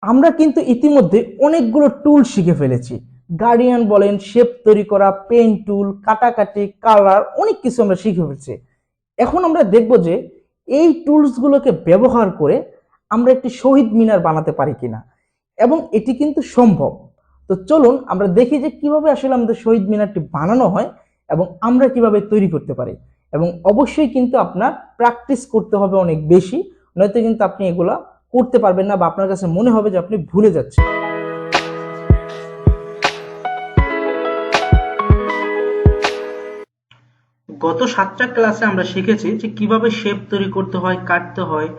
আমরা কিন্তু ইতিমধ্যে অনেকগুলো টুল শিখে ফেলেছি। গার্ডিয়ান বলেন, শেপ তৈরি করা, পেন টুল, কাটাকাটি, কালার, অনেক কিছু আমরা শিখে ফেলছি। এখন আমরা দেখব যে এই টুলসগুলোকে ব্যবহার করে আমরা একটি শহীদ মিনার বানাতে পারি কিনা, এবং এটি কিন্তু সম্ভব। তো চলুন আমরা দেখি যে কিভাবে আসলে আমাদের শহীদ মিনারটি বানানো হয় এবং আমরা কিভাবে তৈরি করতে পারি। এবং অবশ্যই কিন্তু আপনার প্র্যাকটিস করতে হবে অনেক বেশি, নয়তো কিন্তু আপনি এগুলা করতে পারবেন না, বা আপনার কাছে মনে হবে যে আপনি ভুলে যাচ্ছেন। গত 7টা ক্লাসে আমরা শিখেছি যে কিভাবে শেপ তৈরি করতে হয়, কাটতে হয়,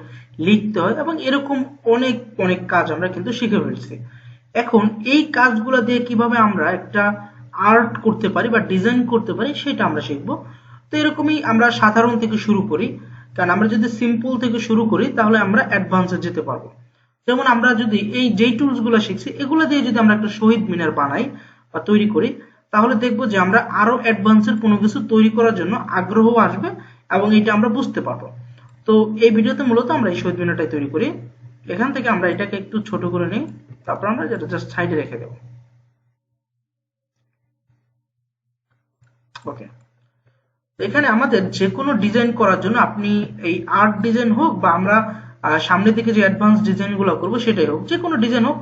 লিখতে হয় এবং এরকম অনেক অনেক কাজ আমরা কিন্তু শিখে ফেলছি। এখন এই কাজগুলো দিয়ে কিভাবে আমরা একটা আর্ট করতে পারি বা ডিজাইন করতে পারি সেটা আমরা শিখবো। তো এরকমই আমরা সাধারণ থেকে শুরু করি, কারণ আমরা যদি সিম্পল থেকে শুরু করি তাহলে আমরা অ্যাডভান্সে যেতে পারবো। যেমন আমরা যদি এই যেই টুলস গুলো শিখছি এগুলো দিয়ে যদি আমরা একটা শহীদ মিনার বানাই বা তৈরি করি, তাহলে দেখবো যে আমরা আরো অ্যাডভান্সের কোনো কিছু তৈরি করার জন্য আগ্রহ আসবে এবং এটা আমরা বুঝতে পারবো। তো এই ভিডিওতে মূলত আমরা এই শহীদ মিনারটাই তৈরি করি। এখান থেকে আমরা এটাকে একটু ছোট করে নিই, তারপর আমরা যেটা জাস্ট সাইডে রেখে দেবো। ওকে, এখানে আমাদের যে কোনো ডিজাইন করার জন্য আপনি এই আর্ট ডিজাইন হোক বা আমরা সামনের দিকে যে অ্যাডভান্স ডিজাইন গুলো করবো সেটাই হোক, যে কোনো ডিজাইন হোক,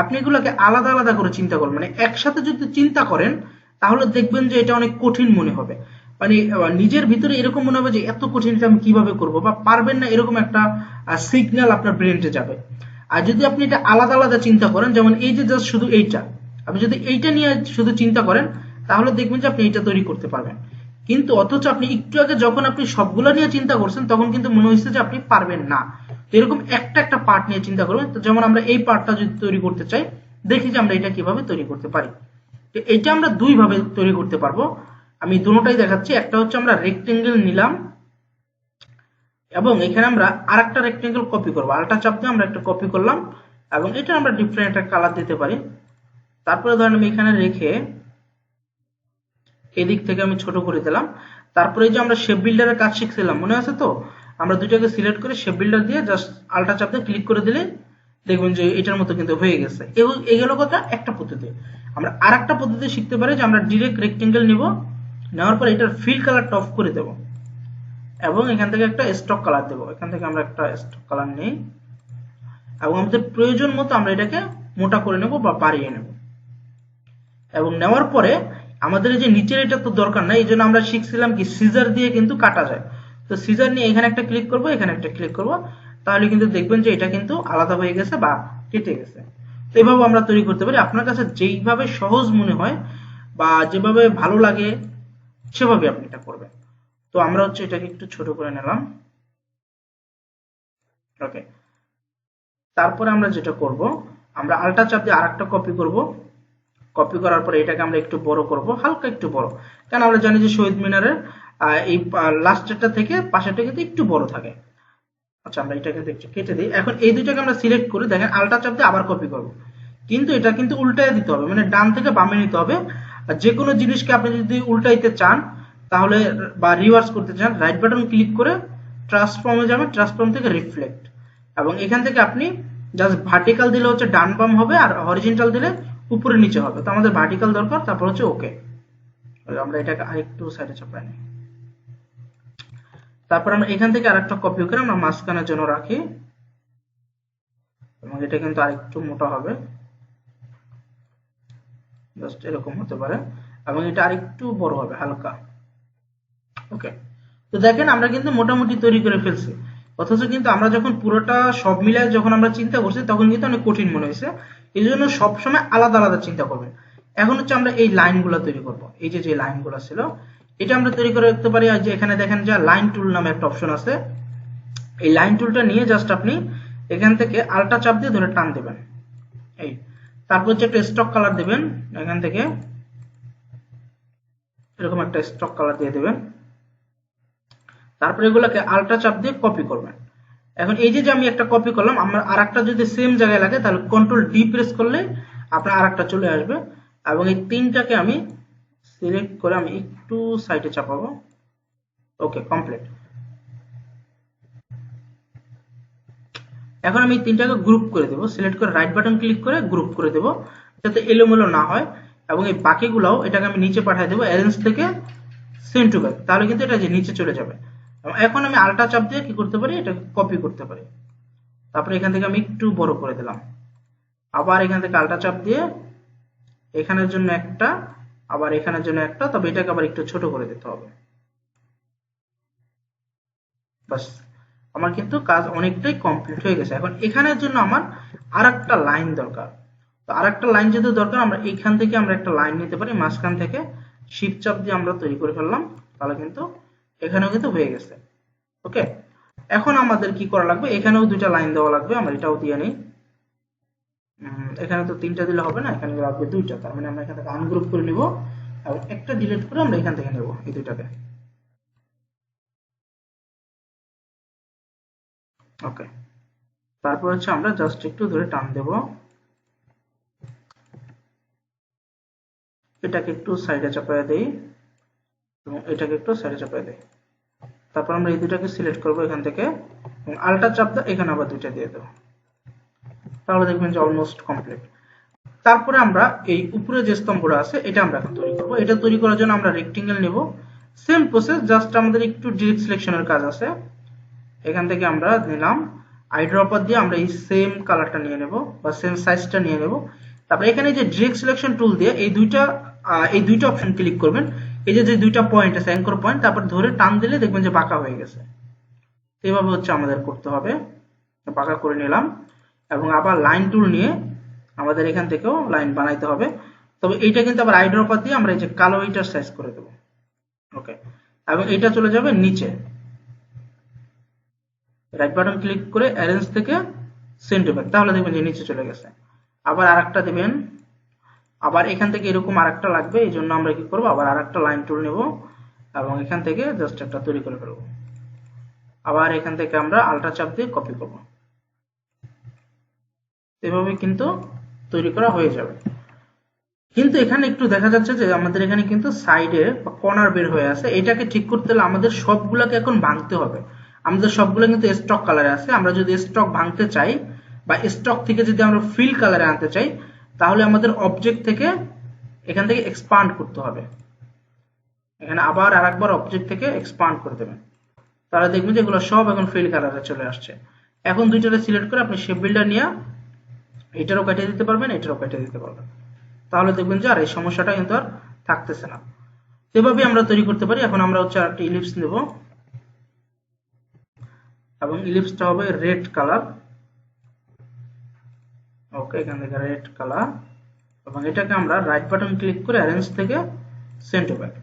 আপনি এগুলোকে আলাদা আলাদা করে চিন্তা করবেন। মানে একসাথে যদি চিন্তা করেন তাহলে দেখবেন যে এটা অনেক কঠিন মনে হবে। মানে নিজের ভিতরে এরকম মনে হবে যে এত কঠিন এটা আমি কিভাবে করবো বা পারবেন না, এরকম একটা সিগন্যাল আপনার ব্রেনটে যাবে। আর যদি আপনি এটা আলাদা আলাদা চিন্তা করেন, যেমন এই যে জাস্ট শুধু এইটা, আপনি যদি এইটা নিয়ে শুধু চিন্তা করেন তাহলে দেখবেন যে আপনি এইটা তৈরি করতে পারবেন। কিন্তু অথচ আপনি একটু আগে যখন আপনি সবগুলো নিয়ে চিন্তা করছেন তখন কিন্তু মনে হচ্ছে যে আপনি পারবেন না। তো এরকম একটা একটা পার্ট নিয়ে চিন্তা করবেন। তো যেমন আমরা এই পার্টটা যদি তৈরি করতে চাই, দেখি যে আমরা এটা কিভাবে তৈরি করতে পারি। তো এটা আমরা দুই ভাবে তৈরি করতে পারবো, আমি দুটোটাই দেখাচ্ছি। একটা হচ্ছে আমরা রেক্টেঙ্গেল নিলাম এবং এখানে আমরা আরেকটা রেক্টেঙ্গেল কপি করবো, আলটা চাপ দিয়ে আমরা একটা কপি করলাম এবং এটা আমরা ডিফারেন্ট একটা কালার দিতে পারি। তারপরে ধরেন আমি এখানে রেখে এদিক থেকে আমি ছোট করে দিলাম। তারপরে যে আমরা শেপ বিল্ডারের কাজ শিখছিলাম মনে আছে তো, আমরা দুইটাকে সিলেক্ট করে শেপ বিল্ডার দিয়ে জাস্ট আলটা চাপ দিয়ে ক্লিক করে দিলে দেখবেন যে এটার মতো কিন্তু হয়ে গেছে। এই গেল কথা একটা পদ্ধতি। আমরা আর একটা পদ্ধতি শিখতে পারি যে আমরা ডিরেক্ট রেক্টেঙ্গেল নিব, নেওয়ার পর এটার ফিল কালারটা অফ করে দেব এবং এখান থেকে একটা স্টক কালার দেবো। এখান থেকে আমরা একটা স্টক কালার নেই এবং আমাদের প্রয়োজন মতো আমরা এটাকে মোটা করে নেব বা বাড়িয়ে নেব। এবং নেওয়ার পরে আমাদের এই যে নিচের এটা তো দরকার নাই, এই জন্য আমরা শিখছিলাম কি সিজার দিয়ে কিন্তু কাটা যায়। তো সিজার নিয়ে এখানে একটা ক্লিক করব, এখানে একটা ক্লিক করব, তাহলে কিন্তু দেখবেন যে এটা কিন্তু আলাদা হয়ে গেছে বা কেটে গেছে। তো এইভাবে আমরা তৈরি করতে পারি, আপনার কাছে যেইভাবে সহজ মনে হয় বা যেভাবে ভালো লাগে সেভাবে আপনি এটা করবেন। তো আমরা হচ্ছে এটাকে একটু ছোট করে নিলাম। ওকে, তারপরে আমরা যেটা করব, আমরা আলটা চাপ দিয়ে আরেকটা কপি করব। কপি করার পরে এটাকে আমরা একটু বড় করব, হালকা একটু বড়, কারণ আমরা জানি যে শহীদ মিনারের এই লাস্টেরটা থেকে পাশেরটা কিন্তু একটু বড় থাকে। আচ্ছা, আমরা এটাকে একটু কেটে দিই। এখন এই দুইটাকে আমরা সিলেক্ট করে দেখেন আলটা চাপ দিয়ে আবার কপি করব, কিন্তু এটা কিন্তু উল্টায় দিতে হবে, মানে ডান থেকে বামে নিতে হবে। আর যে কোনো জিনিসকে আপনি যদি উল্টাইতে চান তাহলে বা রিভার্স করতে চান, রাইট বাটন ক্লিক করে ট্রান্সফর্মে যাবেন, ট্রান্সফর্ম থেকে রিফ্লেক্ট, এবং এখান থেকে আপনি জাস্ট ভার্টিক্যাল দিলে হচ্ছে ডান বাম হবে আর হরিজন্টাল দিলে উপরে নিচে হবে। তো আমাদের ভার্টিক্যাল দরকার, তারপর হচ্ছে ওকে। আমরা এটাকে আরেকটু সাইডে চাপাই নিই। তারপর আমরা এখান থেকে আরেকটা কপি করে আমরা মাঝখানের জন্য রাখি এবং এটা কিন্তু আরেকটু মোটা হবে, জাস্ট এরকম হতে পারে, এবং এটা আরেকটু বড় হবে হালকা। ওকে, তো দেখেন আমরা কিন্তু মোটামুটি তৈরি করে ফেলছি। অথচ কিন্তু আমরা যখন পুরোটা সব মিলায় যখন আমরা চিন্তা করছি তখন কিন্তু অনেক কঠিন মনে হয়েছে। এই জন্য সবসময় আলাদা আলাদা চিন্তা করবেন। এখন হচ্ছে আমরা এই লাইনগুলো তৈরি করব। এই যে যে লাইনগুলো ছিল এটা আমরা তৈরি করে রাখতে পারি। আর যে এখানে দেখেন যে লাইন টুল নামে একটা অপশন আছে, এই লাইন টুলটা নিয়ে জাস্ট আপনি এখান থেকে আলটা চাপ দিয়ে ধরে টান দেবেন, এই, তারপর হচ্ছে একটা স্টক কালার দিবেন, এখান থেকে এরকম একটা স্টক কালার দিয়ে দেবেন। তারপরে এগুলোকে আলটা চাপ দিয়ে কপি করবেন। এখন এই যে আমি একটা কপি করলাম, আমার আরেকটা যদি সেম জায়গায় লাগে তাহলে কন্ট্রোল ডি প্রেস করলে আপনার আরেকটা চলে আসবে। এবং এই তিনটাকে আমি সিলেক্ট করে আমি একটু সাইডে চাপাবো। ওকে, কমপ্লিট। এখন আমি এই তিনটাকে গ্রুপ করে দেবো, সিলেক্ট করে রাইট বাটন ক্লিক করে গ্রুপ করে দেবো যাতে এলোমেলো না হয়। এবং এই বাকিগুলাও এটাকে আমি নিচে পাঠিয়ে দেবো অ্যারেঞ্জ থেকে সেন্ড টু ব্যাক, তাহলে কিন্তু এটা যে নিচে চলে যাবে। এবং এখন আমি আল্টা চাপ দিয়ে কি করতে পারি, এটাকে কপি করতে পারি। তারপরে এখান থেকে আমি একটু বড় করে দিলাম, আবার এখান থেকে আল্টা চাপ দিয়ে এখানের জন্য একটা, আবার এখানের জন্য একটা, তবে এটাকে আবার একটু ছোট করে দিতে হবে। বাস, আমার কিন্তু কাজ অনেকটাই কমপ্লিট হয়ে গেছে। এখন এখানের জন্য আমার আর একটা লাইন দরকার। তো আর একটা লাইন যেহেতু দরকার, আমরা এইখান থেকে আমরা একটা লাইন নিতে পারি, মাঝখান থেকে শিফট চাপ দিয়ে আমরা তৈরি করে ফেললাম, তাহলে কিন্তু এখানেও কিন্তু হয়ে গেছে। ওকে, এখন আমাদের কি করা লাগবে, এখানেও দুইটা লাইন দেওয়া লাগবে। আমরা এটাও দিয়ে নিই। এখানে তো তিনটা দিলে হবে না, এখানে লাগবে দুইটা। তার মানে আমরা এখান থেকে আনগ্রুপ করে নিব এবং একটা ডিলিট করে আমরা এখান থেকে নেব এই দুইটাকে। ওকে, তারপর হচ্ছে আমরা জাস্ট একটু ধরে টান দেব, এটাকে একটু সাইডে চাপায় দেই এবং এটাকে একটু সাইডে চাপায় দেই। তারপর আমরা এই দুটাকে সিলেক্ট করব এখান থেকে এবং আল্টা চাপ দিয়ে এখানে আবার দুইটা দিয়ে দেব, তাহলে দেখবেন যে অলমোস্ট কমপ্লিট। তারপরে আমরা এই উপরে যে স্তম্ভটা আছে এটা আমরা এখন তৈরি করব। এটা তৈরি করার জন্য আমরা রেক্টেঙ্গেল নেব, সেম প্রসেস, জাস্ট আমাদের একটু ডিরেক্ট সিলেকশনের কাজ আছে। এখান থেকে আমরা নিলাম আইড্রপার দিয়ে আমরা এই সেম কালারটা নিয়ে নেব বা সেম সাইজটা নিয়ে নেব। তারপরে এখানে যে ডিরেক্ট সিলেকশন টুল দিয়ে এই দুইটা অপশন ক্লিক করবেন, এই যে দুইটা পয়েন্ট আছে অ্যাঙ্কর পয়েন্ট, তারপর ধরে টান দিলে দেখবেন যে বাঁকা হয়ে গেছে। এইভাবে হচ্ছে আমাদের করতে হবে, বাঁকা করে নিলাম। এবং আবার লাইন টুল নিয়ে আমাদের এখান থেকেও লাইন বানাইতে হবে, তবে এইটা কিন্তু আবার আইড্রপার দিয়ে আমরা এই যে কালো এইটার সাইজ করে দেব। ওকে, এবং এটা চলে যাবে নিচে, রাইট বাটন ক্লিক করে অ্যারেঞ্জ থেকে সেন্ড টু ব্যাক, তাহলে দেখবেন যে নিচে চলে গেছে। আবার আরেকটা দিবেন, আবার এখান থেকে এরকম আরেকটা লাগবে, এই জন্য আমরা কি করব, আবার আরেকটা লাইন টুল নেব এবং এখান থেকে জাস্ট একটা তৈরি করে ফেলবো। আবার এখান থেকে আমরা আল্টা চাপ দিয়ে কপি করব, এভাবে কিন্তু তৈরি করা হয়ে যাবে। কিন্তু এখানে একটু দেখা যাচ্ছে যে আমাদের এখানে কিন্তু সাইডে বা কর্নার বের হয়ে আছে, এটাকে ঠিক করতে হলে আমাদের সবগুলোকে এখন ভাঙতে হবে। আমাদের সবগুলো কিন্তু স্টক কালারে আছে, আমরা যদি স্টক ভাঙতে চাই বা স্টক থেকে যদি আমরা ফিল কালারে আনতে চাই, তাহলে আমাদের অবজেক্ট থেকে এখান থেকে এক্সপান্ড করতে হবে। এখানে আবার আরেকবার অবজেক্ট থেকে এক্সপান্ড করে দেবেন, তাহলে দেখবেন যে এগুলো সব এখন ফিল কালারে চলে আসছে। এখন দুইটারে সিলেক্ট করে আপনি শেপ বিল্ডার নিয়ে এটারও কেটে দিতে পারবেন, এটারও কেটে দিতে পারবেন, তাহলে দেখবেন যে আর এই সমস্যাটা কিন্তু আর থাকতেছে না। এভাবে আমরা তৈরি করতে পারি। এখন আমরা হচ্ছে একটা ইলিপস নেব এবং ইলিপসটা হবে রেড কালার। ওকে, এখান থেকে রেড কালার এবং এটাকে আমরা রাইট বাটন ক্লিক করে অ্যারেঞ্জ থেকে সেন্ড টু ব্যাক,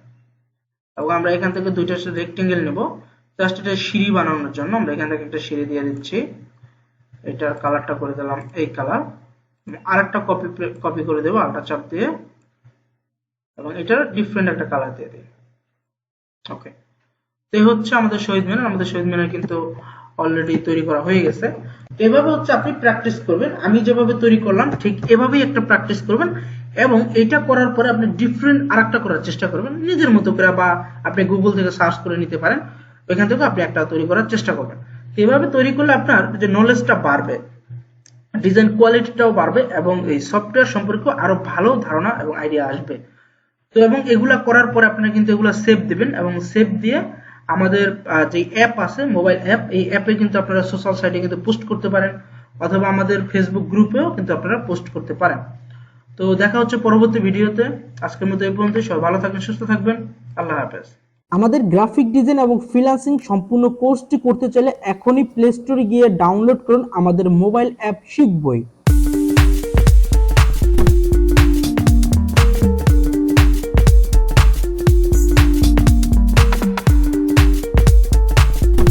এবং আমরা এখান থেকে দুইটা রেক্টেঙ্গেল নেব জাস্ট এটা সিঁড়ি বানানোর জন্য। আমরা এখান থেকে একটা সিঁড়ি দিয়ে দিচ্ছি, এটার কালারটা করে দিলাম এই কালার, আরেকটা কপি করে দেবো আল্টা চাপ দিয়ে এবং এটার ডিফারেন্ট একটা কালার দিয়ে দিই। ওকে, তো এই হচ্ছে আমাদের শহীদ মিনার। আমাদের শহীদ মিনার কিন্তু অলরেডি তৈরি করা হয়ে গেছে। তো এভাবে হচ্ছে আপনি প্র্যাকটিস করবেন, আমি যেভাবে তৈরি করলাম ঠিক এভাবেই একটা প্র্যাকটিস করবেন এবং এটা করার পরে আপনি ডিফারেন্ট আরেকটা করার চেষ্টা করবেন নিজের মতো করে, বা আপনি গুগল থেকে সার্চ করে নিতে পারেন, ওইখান থেকে আপনি একটা তৈরি করার চেষ্টা করবেন। এভাবে তৈরি করলে আপনার যে নলেজটা বাড়বে, ডিজাইন কোয়ালিটিটাও বাড়বে এবং এই সফটওয়্যার সম্পর্কে আরো ভালো ধারণা এবং আইডিয়া আসবে। তো এবং এগুলা করার পরে আপনারা কিন্তু এগুলা সেভ দিবেন এবং সেভ দিয়ে আমাদের যে অ্যাপ আছে মোবাইল অ্যাপ, এই অ্যাপে কিন্তু আপনারা সোশ্যাল সাইটে কিন্তু পোস্ট করতে পারেন, অথবা আমাদের ফেসবুক গ্রুপেও কিন্তু আপনারা পোস্ট করতে পারেন। তো দেখা হচ্ছে পরবর্তী ভিডিওতে। আজকের মতো এই পর্যন্ত। সবাই ভালো থাকবেন, সুস্থ থাকবেন। আল্লাহ হাফেজ। আমাদের গ্রাফিক ডিজাইন এবং ফ্রিল্যান্সিং সম্পূর্ণ কোর্সটি করতে চাইলে এখনই প্লে স্টোরে গিয়ে ডাউনলোড করুন আমাদের মোবাইল অ্যাপ শিখবই।